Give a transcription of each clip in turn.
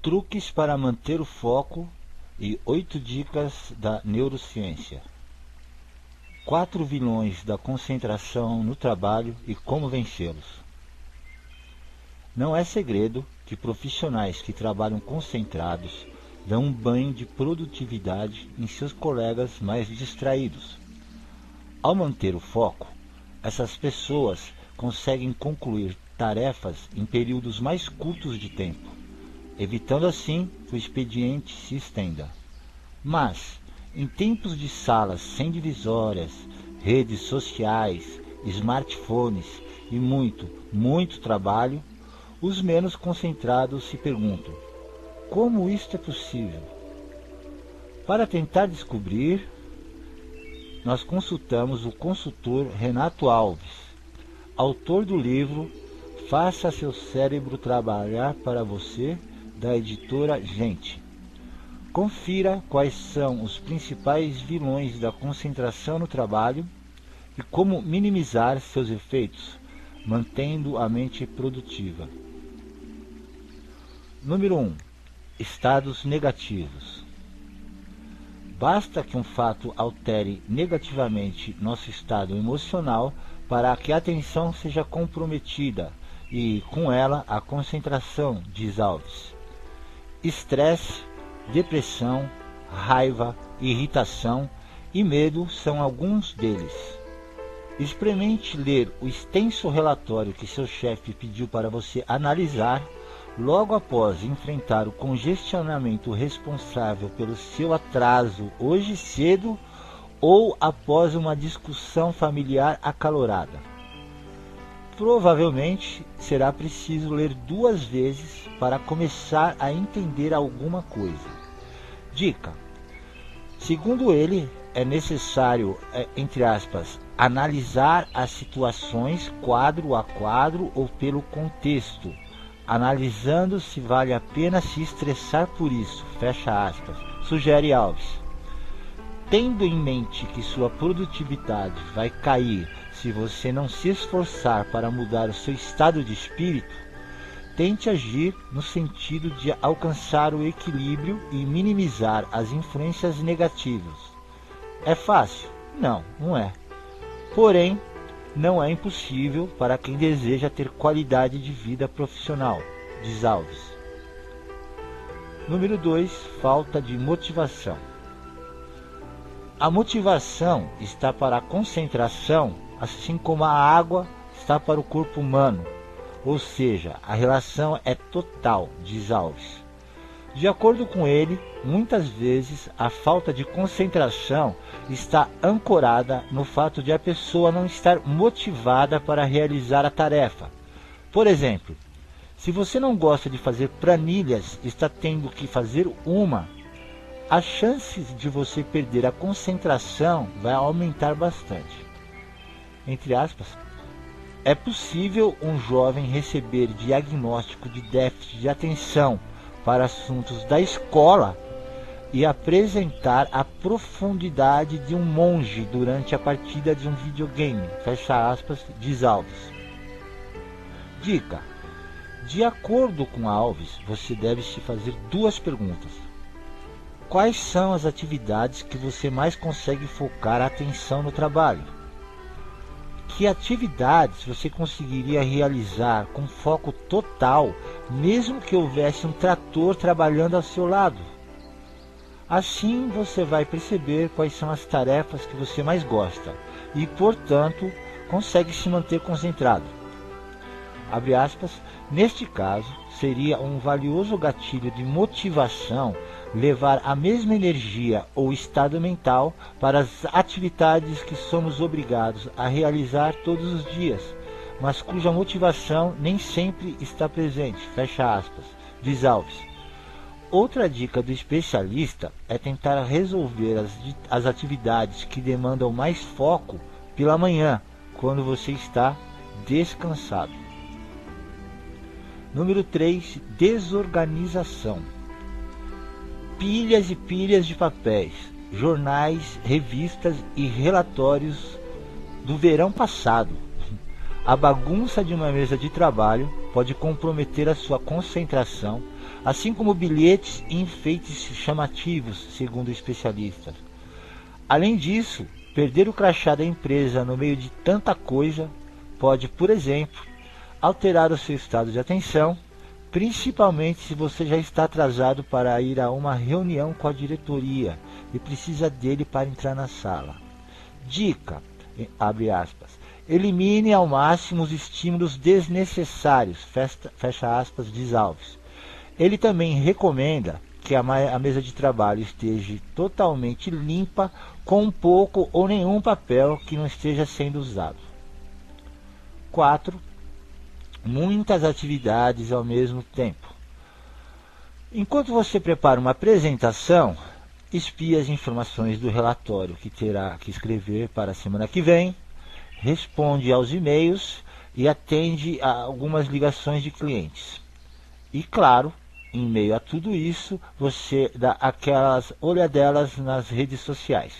Truques para manter o foco e 8 dicas da neurociência. 4 vilões da concentração no trabalho e como vencê-los. Não é segredo que profissionais que trabalham concentrados dão um banho de produtividade em seus colegas mais distraídos. Ao manter o foco, essas pessoas conseguem concluir tarefas em períodos mais curtos de tempo, evitando assim que o expediente se estenda. Mas, em tempos de salas sem divisórias, redes sociais, smartphones e muito trabalho, os menos concentrados se perguntam: como isto é possível? Para tentar descobrir, nós consultamos o consultor Renato Alves, autor do livro Faça Seu Cérebro Trabalhar para Você, da editora Gente. Confira quais são os principais vilões da concentração no trabalho e como minimizar seus efeitos, mantendo a mente produtiva. Número 1. Estados negativos. Basta que um fato altere negativamente nosso estado emocional para que a atenção seja comprometida e, com ela, a concentração, diz Alves. Estresse, depressão, raiva, irritação e medo são alguns deles. Experimente ler o extenso relatório que seu chefe pediu para você analisar logo após enfrentar o congestionamento responsável pelo seu atraso hoje cedo ou após uma discussão familiar acalorada. Provavelmente será preciso ler 2 vezes para começar a entender alguma coisa. Dica: segundo ele, é necessário, entre aspas, analisar as situações quadro a quadro ou pelo contexto, analisando se vale a pena se estressar por isso, fecha aspas, sugere Alves. Tendo em mente que sua produtividade vai cair se você não se esforçar para mudar o seu estado de espírito, tente agir no sentido de alcançar o equilíbrio e minimizar as influências negativas. É fácil? Não, não é. Porém, não é impossível para quem deseja ter qualidade de vida profissional, diz Alves. Número 2. Falta de motivação. A motivação está para a concentração, assim como a água está para o corpo humano, ou seja, a relação é total, diz Alves. De acordo com ele, muitas vezes a falta de concentração está ancorada no fato de a pessoa não estar motivada para realizar a tarefa. Por exemplo, se você não gosta de fazer planilhas e está tendo que fazer uma, as chances de você perder a concentração vai aumentar bastante. Entre aspas, é possível um jovem receber diagnóstico de déficit de atenção para assuntos da escola e apresentar a profundidade de um monge durante a partida de um videogame, fecha aspas, diz Alves. Dica: de acordo com Alves, você deve se fazer 2 perguntas. Quais são as atividades que você mais consegue focar a atenção no trabalho? Que atividades você conseguiria realizar com foco total, mesmo que houvesse um trator trabalhando ao seu lado? Assim você vai perceber quais são as tarefas que você mais gosta e, portanto, consegue se manter concentrado. Abre aspas, neste caso, seria um valioso gatilho de motivação levar a mesma energia ou estado mental para as atividades que somos obrigados a realizar todos os dias, mas cuja motivação nem sempre está presente, fecha aspas, diz Alves. Outra dica do especialista é tentar resolver as atividades que demandam mais foco pela manhã, quando você está descansado. Número 3. Desorganização. Pilhas e pilhas de papéis, jornais, revistas e relatórios do verão passado. A bagunça de uma mesa de trabalho pode comprometer a sua concentração, assim como bilhetes e enfeites chamativos, segundo especialistas. Além disso, perder o crachá da empresa no meio de tanta coisa pode, por exemplo, alterar o seu estado de atenção, principalmente se você já está atrasado para ir a uma reunião com a diretoria e precisa dele para entrar na sala. Dica, abre aspas, elimine ao máximo os estímulos desnecessários, fecha aspas, diz Alves. Ele também recomenda que a mesa de trabalho esteja totalmente limpa, com pouco ou nenhum papel que não esteja sendo usado. 4. Muitas atividades ao mesmo tempo. Enquanto você prepara uma apresentação, espie as informações do relatório que terá que escrever para a semana que vem, responde aos e-mails e atende a algumas ligações de clientes. E claro, em meio a tudo isso, você dá aquelas olhadelas nas redes sociais.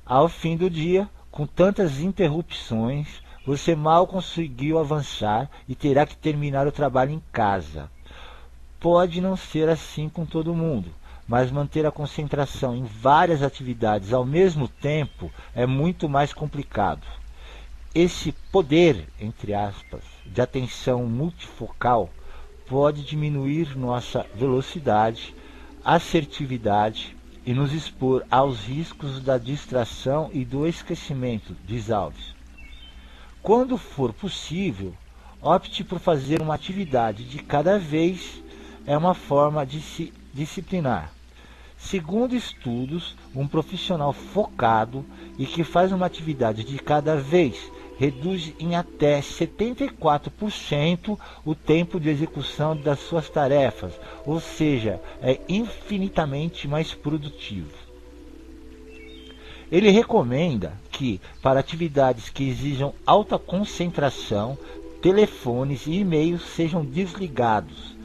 Ao fim do dia, com tantas interrupções, você mal conseguiu avançar e terá que terminar o trabalho em casa. Pode não ser assim com todo mundo, mas manter a concentração em várias atividades ao mesmo tempo é muito mais complicado. Esse poder, entre aspas, de atenção multifocal pode diminuir nossa velocidade, assertividade e nos expor aos riscos da distração e do esquecimento, diz Alves. Quando for possível, opte por fazer uma atividade de cada vez, é uma forma de se disciplinar. Segundo estudos, um profissional focado e que faz uma atividade de cada vez reduz em até 74% o tempo de execução das suas tarefas, ou seja, é infinitamente mais produtivo. Ele recomenda que, para atividades que exijam alta concentração, telefones e e-mails sejam desligados.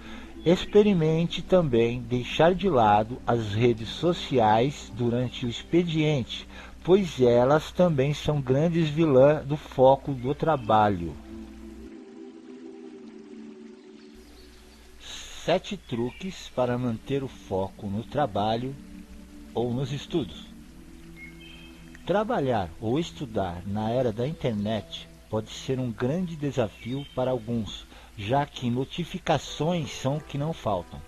Experimente também deixar de lado as redes sociais durante o expediente, pois elas também são grandes vilãs do foco do trabalho. 7 truques para manter o foco no trabalho ou nos estudos. Trabalhar ou estudar na era da internet pode ser um grande desafio para alguns, já que notificações são o que não faltam.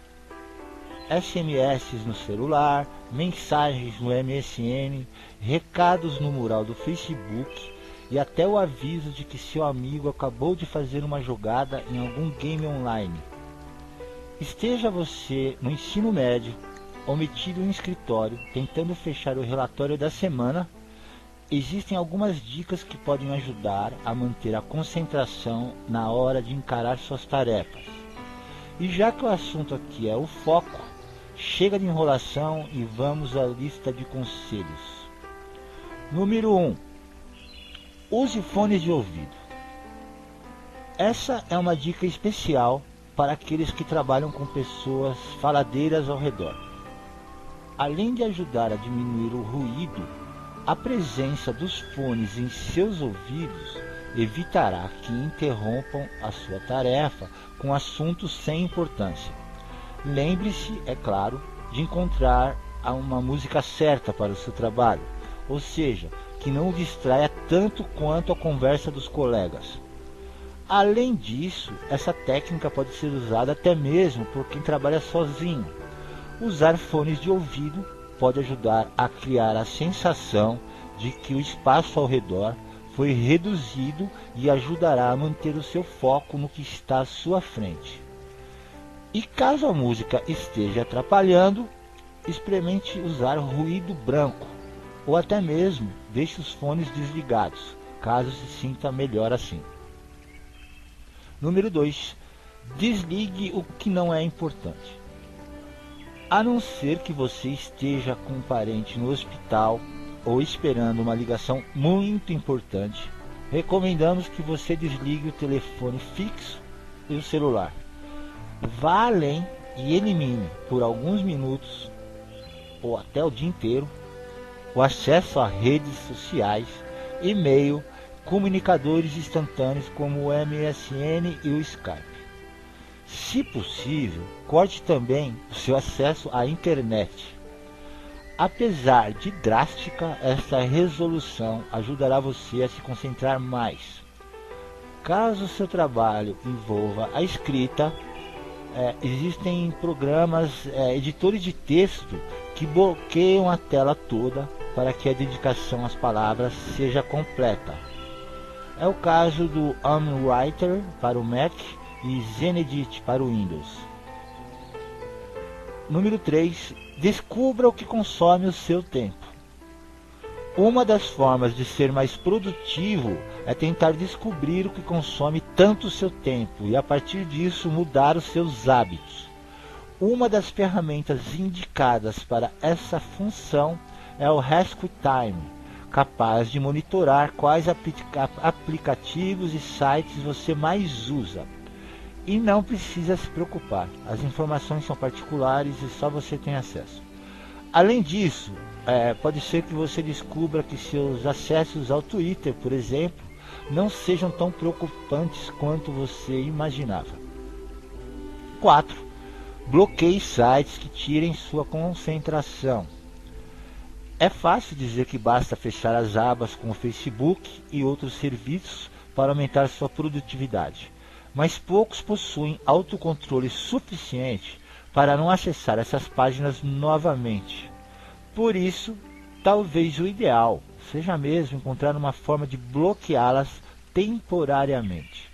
SMS no celular, mensagens no MSN, recados no mural do Facebook e até o aviso de que seu amigo acabou de fazer uma jogada em algum game online. Esteja você no ensino médio ou metido em escritório tentando fechar o relatório da semana, existem algumas dicas que podem ajudar a manter a concentração na hora de encarar suas tarefas. E já que o assunto aqui é o foco, chega de enrolação e vamos à lista de conselhos. Número 1. Use fones de ouvido. Essa é uma dica especial para aqueles que trabalham com pessoas faladeiras ao redor. Além de ajudar a diminuir o ruído, a presença dos fones em seus ouvidos evitará que interrompam a sua tarefa com assuntos sem importância. Lembre-se, é claro, de encontrar uma música certa para o seu trabalho, ou seja, que não o distraia tanto quanto a conversa dos colegas. Além disso, essa técnica pode ser usada até mesmo por quem trabalha sozinho. Usar fones de ouvido pode ajudar a criar a sensação de que o espaço ao redor foi reduzido e ajudará a manter o seu foco no que está à sua frente. E caso a música esteja atrapalhando, experimente usar ruído branco, ou até mesmo deixe os fones desligados, caso se sinta melhor assim. Número 2. Desligue o que não é importante. A não ser que você esteja com um parente no hospital ou esperando uma ligação muito importante, recomendamos que você desligue o telefone fixo e o celular. Vá além e elimine por alguns minutos ou até o dia inteiro o acesso a redes sociais, e-mail, comunicadores instantâneos como o MSN e o Skype. Se possível, corte também o seu acesso à internet. Apesar de drástica, esta resolução ajudará você a se concentrar mais. Caso seu trabalho envolva a escrita, existem programas, editores de texto, que bloqueiam a tela toda para que a dedicação às palavras seja completa. É o caso do Writer para o Mac e Zenedit para o Windows. Número 3. Descubra o que consome o seu tempo. Uma das formas de ser mais produtivo é tentar descobrir o que consome tanto o seu tempo e, a partir disso, mudar os seus hábitos. Uma das ferramentas indicadas para essa função é o Rescue Time, capaz de monitorar quais aplicativos e sites você mais usa. E não precisa se preocupar, as informações são particulares e só você tem acesso. Além disso, pode ser que você descubra que seus acessos ao Twitter, por exemplo, não sejam tão preocupantes quanto você imaginava. 4. Bloqueie sites que tirem sua concentração. É fácil dizer que basta fechar as abas com o Facebook e outros serviços para aumentar sua produtividade, mas poucos possuem autocontrole suficiente para não acessar essas páginas novamente. Por isso, talvez o ideal seja mesmo encontrar uma forma de bloqueá-las temporariamente.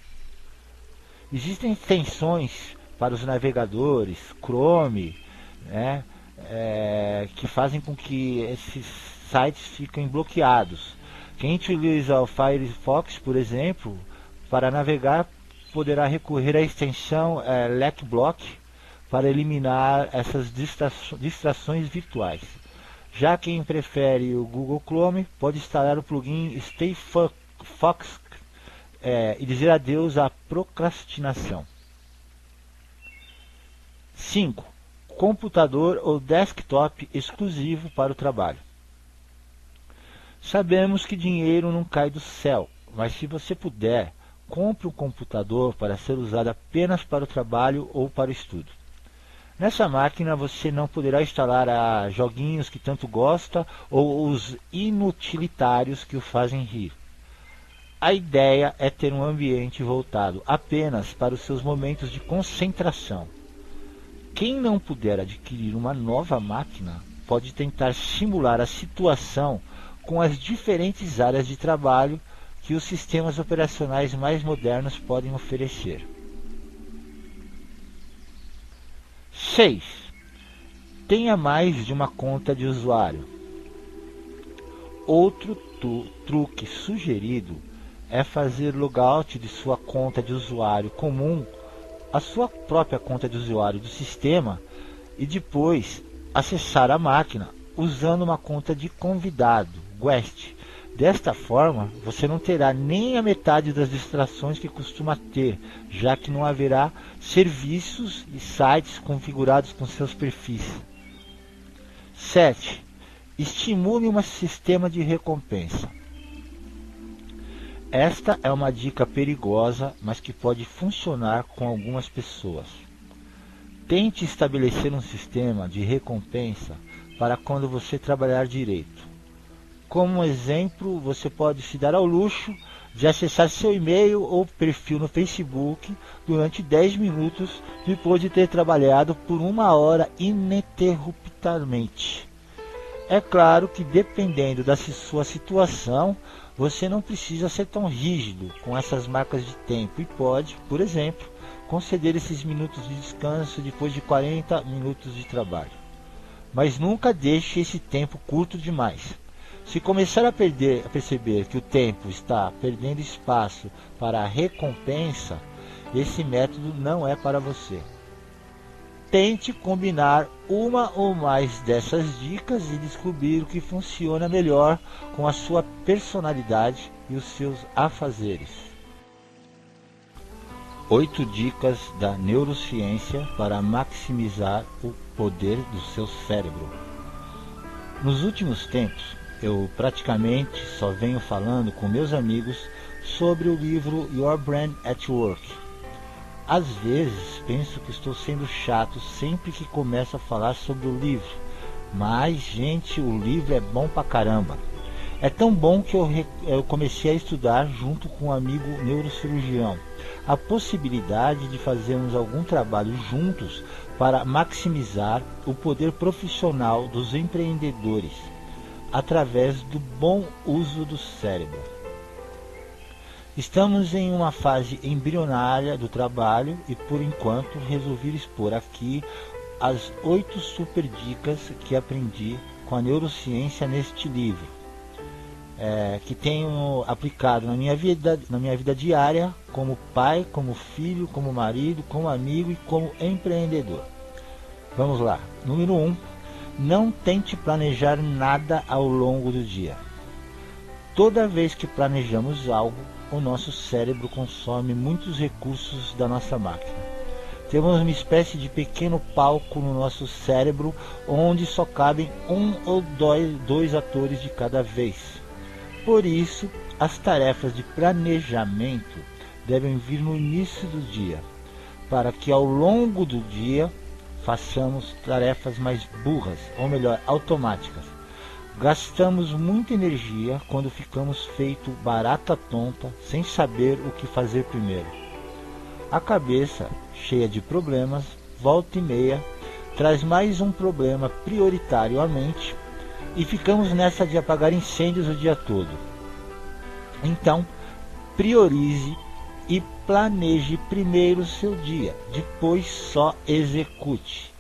Existem extensões para os navegadores, Chrome, que fazem com que esses sites fiquem bloqueados. Quem utiliza o Firefox, por exemplo, para navegar, poderá recorrer à extensão LecBlock para eliminar essas distrações virtuais. Já quem prefere o Google Chrome pode instalar o plugin Stay Focused e dizer adeus à procrastinação. 5. Computador ou desktop exclusivo para o trabalho. Sabemos que dinheiro não cai do céu, mas se você puder, compre um computador para ser usado apenas para o trabalho ou para o estudo. Nessa máquina você não poderá instalar joguinhos que tanto gosta ou os inutilitários que o fazem rir. A ideia é ter um ambiente voltado apenas para os seus momentos de concentração. Quem não puder adquirir uma nova máquina pode tentar simular a situação com as diferentes áreas de trabalho que os sistemas operacionais mais modernos podem oferecer. 6. Tenha mais de uma conta de usuário. Outro truque sugerido é fazer logout de sua conta de usuário comum à sua própria conta de usuário do sistema e depois acessar a máquina usando uma conta de convidado, guest. Desta forma, você não terá nem a metade das distrações que costuma ter, já que não haverá serviços e sites configurados com seus perfis. 7. Estimule um sistema de recompensa. Esta é uma dica perigosa, mas que pode funcionar com algumas pessoas. Tente estabelecer um sistema de recompensa para quando você trabalhar direito. Como exemplo, você pode se dar ao luxo de acessar seu e-mail ou perfil no Facebook durante 10 minutos depois de ter trabalhado por 1 hora ininterruptamente. É claro que, dependendo da sua situação, você não precisa ser tão rígido com essas marcas de tempo e pode, por exemplo, conceder esses minutos de descanso depois de 40 minutos de trabalho. Mas nunca deixe esse tempo curto demais. Se começar a perceber que o tempo está perdendo espaço para a recompensa, esse método não é para você. Tente combinar uma ou mais dessas dicas e descobrir o que funciona melhor com a sua personalidade e os seus afazeres. 8 dicas da neurociência para maximizar o poder do seu cérebro. Nos últimos tempos, eu praticamente só venho falando com meus amigos sobre o livro Your Brain at Work. Às vezes penso que estou sendo chato sempre que começo a falar sobre o livro. Mas, gente, o livro é bom pra caramba. É tão bom que eu comecei a estudar junto com um amigo neurocirurgião a possibilidade de fazermos algum trabalho juntos para maximizar o poder profissional dos empreendedores através do bom uso do cérebro. Estamos em uma fase embrionária do trabalho e, por enquanto, resolvi expor aqui as 8 super dicas que aprendi com a neurociência neste livro, que tenho aplicado na minha vida diária, como pai, como filho, como marido, como amigo e como empreendedor. Vamos lá. Número 1. Não tente planejar nada ao longo do dia. Toda vez que planejamos algo, o nosso cérebro consome muitos recursos da nossa máquina. Temos uma espécie de pequeno palco no nosso cérebro, onde só cabem 1 ou 2 atores de cada vez. Por isso, as tarefas de planejamento devem vir no início do dia, para que ao longo do dia façamos tarefas mais burras, ou melhor, automáticas. Gastamos muita energia quando ficamos feito barata tonta, sem saber o que fazer primeiro. A cabeça, cheia de problemas, volta e meia, traz mais um problema prioritário à mente e ficamos nessa de apagar incêndios o dia todo. Então, priorize e planeje primeiro o seu dia, depois só execute.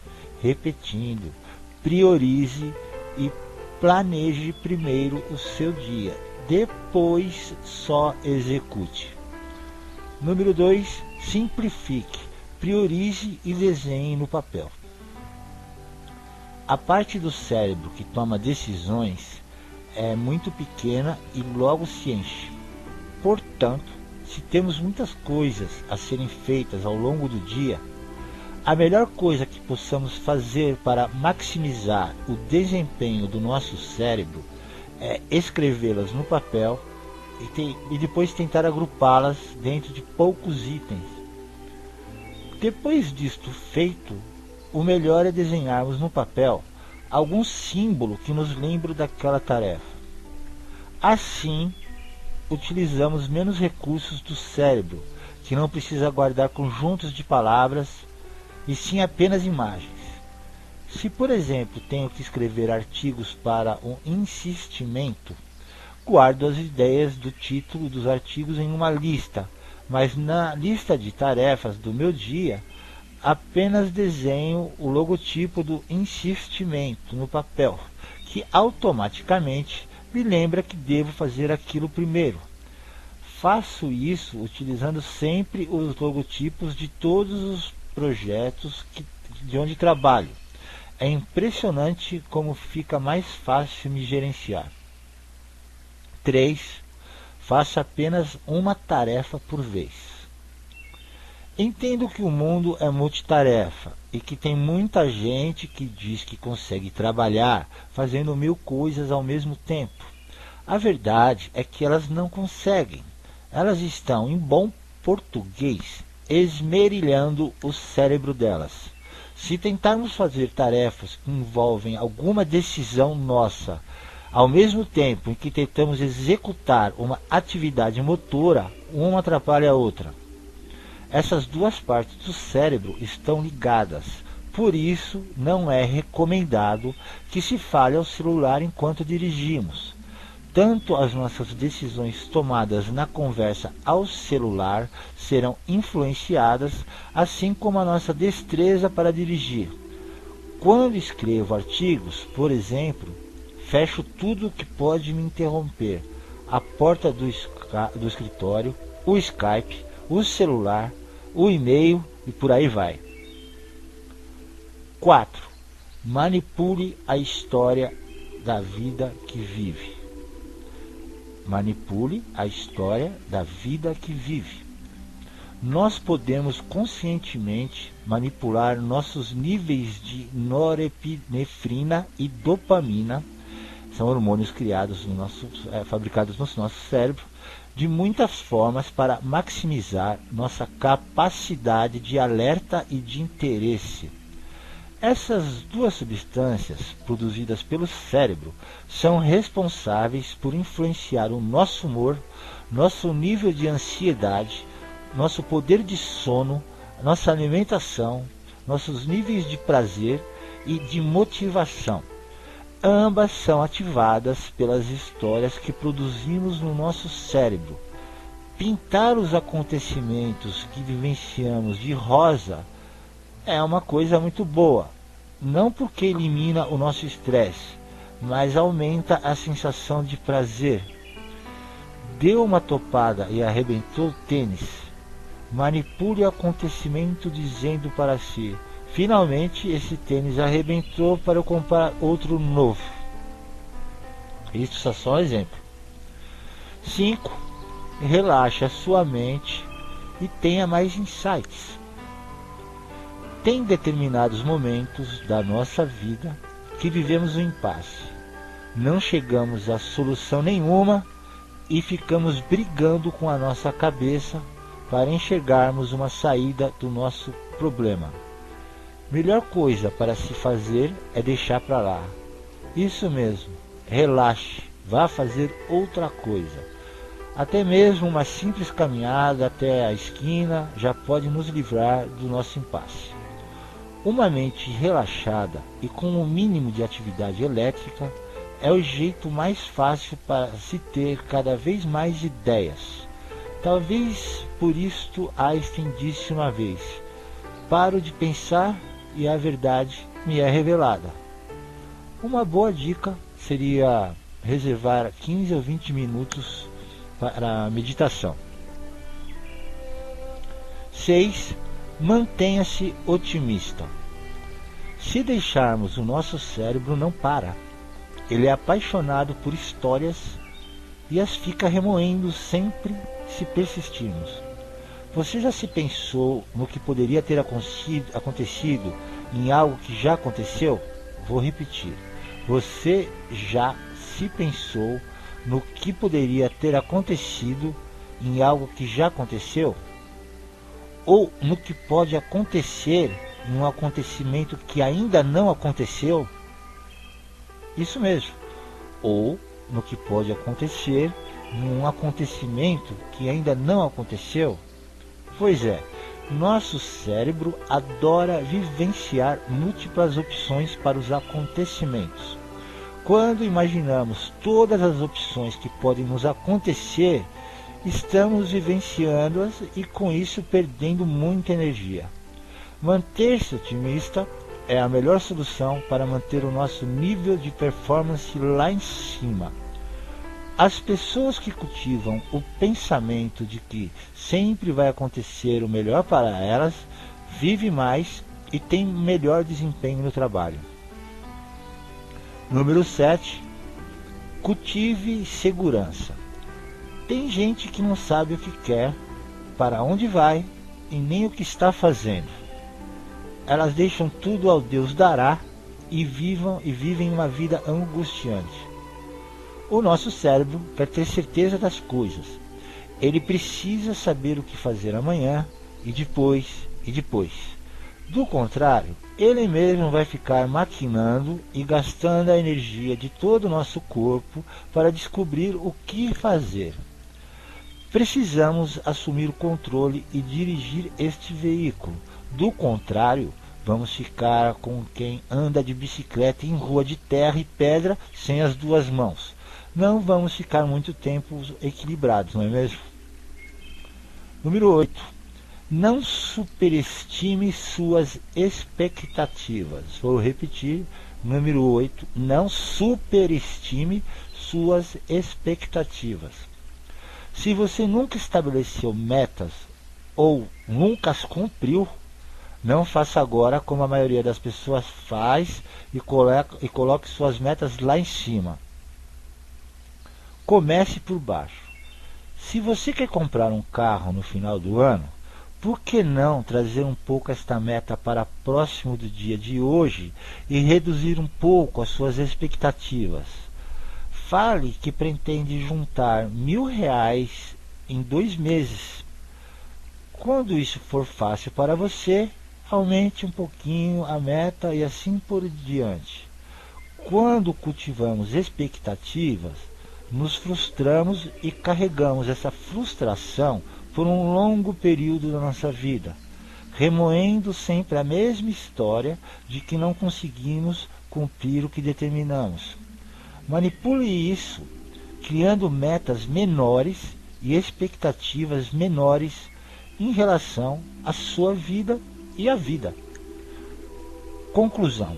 Repetindo, priorize e planeje primeiro o seu dia, depois só execute. Número 2, simplifique, priorize e desenhe no papel. A parte do cérebro que toma decisões é muito pequena e logo se enche. Portanto, se temos muitas coisas a serem feitas ao longo do dia, a melhor coisa que possamos fazer para maximizar o desempenho do nosso cérebro é escrevê-las no papel e depois tentar agrupá-las dentro de poucos itens. Depois disto feito, o melhor é desenharmos no papel algum símbolo que nos lembre daquela tarefa. Assim, utilizamos menos recursos do cérebro, que não precisa guardar conjuntos de palavras, e sim apenas imagens. Se, por exemplo, tenho que escrever artigos para um insistimento, guardo as ideias do título dos artigos em uma lista, mas na lista de tarefas do meu dia, apenas desenho o logotipo do insistimento no papel, que automaticamente me lembra que devo fazer aquilo primeiro. Faço isso utilizando sempre os logotipos de todos os projetos de onde trabalho. É impressionante como fica mais fácil me gerenciar. 3. Faça apenas uma tarefa por vez. Entendo que o mundo é multitarefa e que tem muita gente que diz que consegue trabalhar fazendo 1000 coisas ao mesmo tempo. A verdade é que elas não conseguem. Elas estão, em bom português, esmerilhando o cérebro delas. Se tentarmos fazer tarefas que envolvem alguma decisão nossa, ao mesmo tempo em que tentamos executar uma atividade motora, uma atrapalha a outra. Essas duas partes do cérebro estão ligadas, por isso não é recomendado que se fale ao celular enquanto dirigimos. Tanto as nossas decisões tomadas na conversa ao celular serão influenciadas, assim como a nossa destreza para dirigir. Quando escrevo artigos, por exemplo, fecho tudo que pode me interromper: a porta do escritório, o Skype, o celular, o e-mail e por aí vai. 4. Manipule a história da vida que vive. Manipule a história da vida que vive. Nós podemos conscientemente manipular nossos níveis de norepinefrina e dopamina, são hormônios criados fabricados no nosso cérebro, de muitas formas para maximizar nossa capacidade de alerta e de interesse. Essas duas substâncias, produzidas pelo cérebro, são responsáveis por influenciar o nosso humor, nosso nível de ansiedade, nosso poder de sono, nossa alimentação, nossos níveis de prazer e de motivação. Ambas são ativadas pelas histórias que produzimos no nosso cérebro. Pintar os acontecimentos que vivenciamos de rosa é uma coisa muito boa, não porque elimina o nosso estresse, mas aumenta a sensação de prazer. Deu uma topada e arrebentou o tênis. Manipule o acontecimento dizendo para si: finalmente esse tênis arrebentou para eu comprar outro novo. Isso é só um exemplo. 5. Relaxe a sua mente e tenha mais insights. Tem determinados momentos da nossa vida que vivemos um impasse. Não chegamos a solução nenhuma e ficamos brigando com a nossa cabeça para enxergarmos uma saída do nosso problema. Melhor coisa para se fazer é deixar para lá. Isso mesmo, relaxe, vá fazer outra coisa. Até mesmo uma simples caminhada até a esquina já pode nos livrar do nosso impasse. Uma mente relaxada e com o mínimo de atividade elétrica é o jeito mais fácil para se ter cada vez mais ideias. Talvez por isto Einstein disse uma vez: paro de pensar e a verdade me é revelada. Uma boa dica seria reservar 15 ou 20 minutos para a meditação. 6. Mantenha-se otimista. Se deixarmos, o nosso cérebro não para. Ele é apaixonado por histórias e as fica remoendo sempre se persistirmos. Você já se pensou no que poderia ter acontecido em algo que já aconteceu? Vou repetir. Você já se pensou no que poderia ter acontecido em algo que já aconteceu? Ou no que pode acontecer em um acontecimento que ainda não aconteceu? Isso mesmo. Ou no que pode acontecer em um acontecimento que ainda não aconteceu? Pois é, nosso cérebro adora vivenciar múltiplas opções para os acontecimentos. Quando imaginamos todas as opções que podem nos acontecer, estamos vivenciando-as e com isso perdendo muita energia. Manter-se otimista é a melhor solução para manter o nosso nível de performance lá em cima. As pessoas que cultivam o pensamento de que sempre vai acontecer o melhor para elas, vivem mais e têm melhor desempenho no trabalho. Número 7. Cultive segurança. Tem gente que não sabe o que quer, para onde vai e nem o que está fazendo. Elas deixam tudo ao Deus dará e vivem uma vida angustiante. O nosso cérebro quer ter certeza das coisas. Ele precisa saber o que fazer amanhã e depois e depois. Do contrário, ele mesmo vai ficar maquinando e gastando a energia de todo o nosso corpo para descobrir o que fazer. Precisamos assumir o controle e dirigir este veículo. Do contrário, vamos ficar com quem anda de bicicleta em rua de terra e pedra sem as duas mãos. Não vamos ficar muito tempo equilibrados, não é mesmo? Número 8. Não superestime suas expectativas. Vou repetir. Número 8. Não superestime suas expectativas. Se você nunca estabeleceu metas ou nunca as cumpriu, não faça agora como a maioria das pessoas faz e coloque suas metas lá em cima. Comece por baixo. Se você quer comprar um carro no final do ano, por que não trazer um pouco esta meta para próximo do dia de hoje e reduzir um pouco as suas expectativas? Fale que pretende juntar R$1.000 em 2 meses. Quando isso for fácil para você, aumente um pouquinho a meta e assim por diante. Quando cultivamos expectativas, nos frustramos e carregamos essa frustração por um longo período da nossa vida, remoendo sempre a mesma história de que não conseguimos cumprir o que determinamos. Manipule isso, criando metas menores e expectativas menores em relação à sua vida e à vida. Conclusão: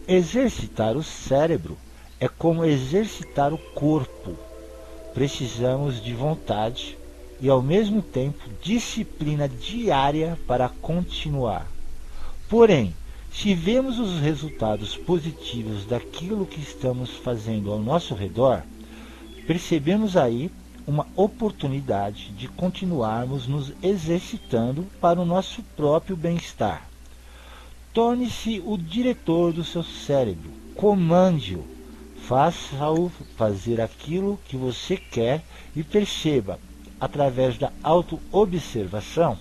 exercitar o cérebro é como exercitar o corpo. Precisamos de vontade e, ao mesmo tempo, disciplina diária para continuar. Porém, se vemos os resultados positivos daquilo que estamos fazendo ao nosso redor, percebemos aí uma oportunidade de continuarmos nos exercitando para o nosso próprio bem-estar. Torne-se o diretor do seu cérebro, comande-o, faça-o fazer aquilo que você quer e perceba, através da autoobservação,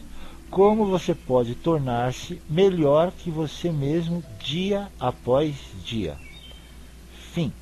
como você pode tornar-se melhor que você mesmo dia após dia. Fim.